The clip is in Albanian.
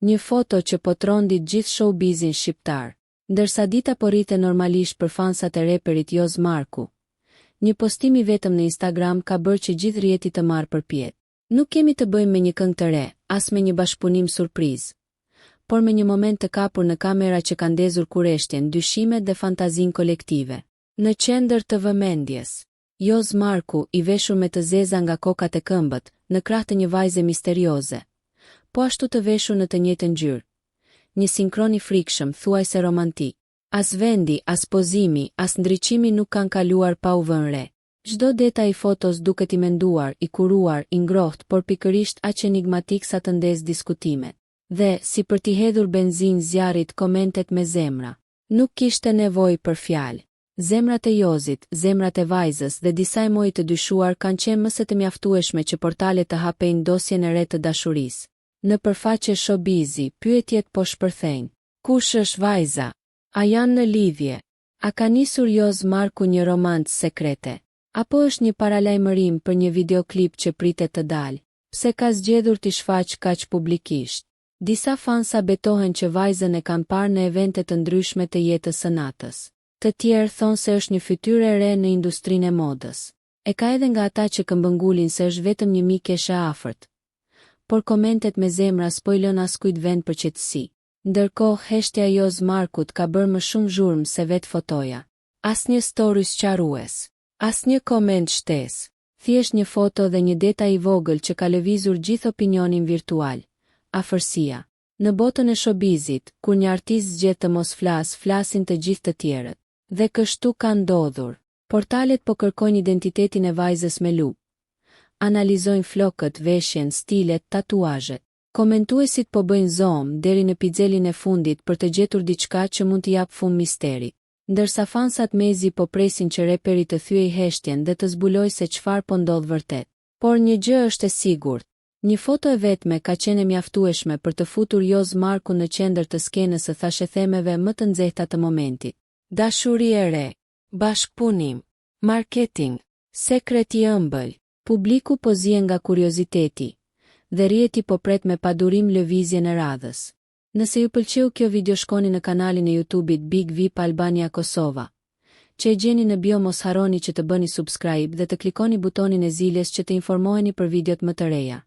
Një foto që po trondi gjithë showbizin shqiptar. Ndërsa dita po rrite normalisht për fansat e reperit Joz Marku, një postim i vetëm në Instagram ka bërë që gjithë rrjeti të marrë përpjet. Nuk kemi të bëjmë me një këngë të re, as me një bashkëpunim surprizë, por me një moment të kapur në kamera që ka ndezur kureshtjen, dyshimet dhe fantazin kolektive. Në qendër të vëmendjes, Joz Marku i veshur me të zeza nga kokat e këmbët, në krah të një vajze misterioze, po ashtu të veshur në të njëjtën ngjyrë. Një sinkron i frikshëm, thuajse romantik. As vendi, as pozimi, as ndriçimi nuk kanë kaluar pa u vënë re. Çdo detaj i fotos duket i menduar, i kuruar, i ngrohtë, por pikërisht aq enigmatik sa të ndez diskutimet. Dhe, si për t'i hedhur benzinë zjarrit, komentet me zemra. Nuk kishte nevojë për fjalë. Zemrat e Jozit, zemrat e vajzës dhe disa emoj të dyshuar kanë qenë më se të mjaftueshme që portalet të hapejnë dosjen e re të dashurisë. Në përfaqe showbizi, pyetjet po shpërthejnë. Kush është vajza? A janë në lidhje? A ka nisur Joz Marku një romancë sekrete? Apo është një paralajmërim për një videoklip që pritet të dalë? Pse ka zgjedhur t'i shfaq kaq publikisht? Disa fansa betohen që vajzën e kanë parë në evente të ndryshme të jetës së natës. Të tjerë thonë se është një fytyrë e re në industrinë e modës. E ka edhe nga ata që këmbëngulin se është vetëm një mikeshe afërt. Por komentet me zemra s'po i lën askujt vend për qetësi. Ndërkohë, heshtja Joz Markut ka bërë më shumë zhurmë se vetë fotoja. Asnjë story sqarues, asnjë koment shtesë, thjesht një foto dhe një detaj i vogël që ka lëvizur gjithë opinionin virtual. Afërsia. Në botën e showbizit, kur një artist zgjedh të mos flasin të gjithë të tjerët. Dhe kështu ka ndodhur. Portalet po kërkojnë identitetin e vajzës me lupë. Analizojnë flokët, veshjen, stilet, tatuazhet. Komentuesit po bëjnë zoom deri në pixelin e fundit për të gjetur diçka që mund t'i jap fund misterit. Ndërsa fansat mezi po presin që reperi të thyej heshtjen dhe të zbulojë se çfarë po ndodh vërtet. Por një gjë është e sigurt. Një foto e vetme ka qenë mjaftueshme për të futur Joz Marku në qendër të skenës së thashethemeve më të nxehta të momentit. Dashuri e re, bashkëpunim, marketing, sekret i ëmbël. Publiku po zihen nga kurioziteti, dhe rrjeti po pret me padurim lëvizjen e radhës. Nëse ju pëlqeu kjo video, shkoni në kanalin e YouTube-it Big VIP Albania Kosova, që e gjeni në bio. Mos harroni që të bëni subscribe dhe të klikoni butonin e ziljes që të informoheni për videot më të reja.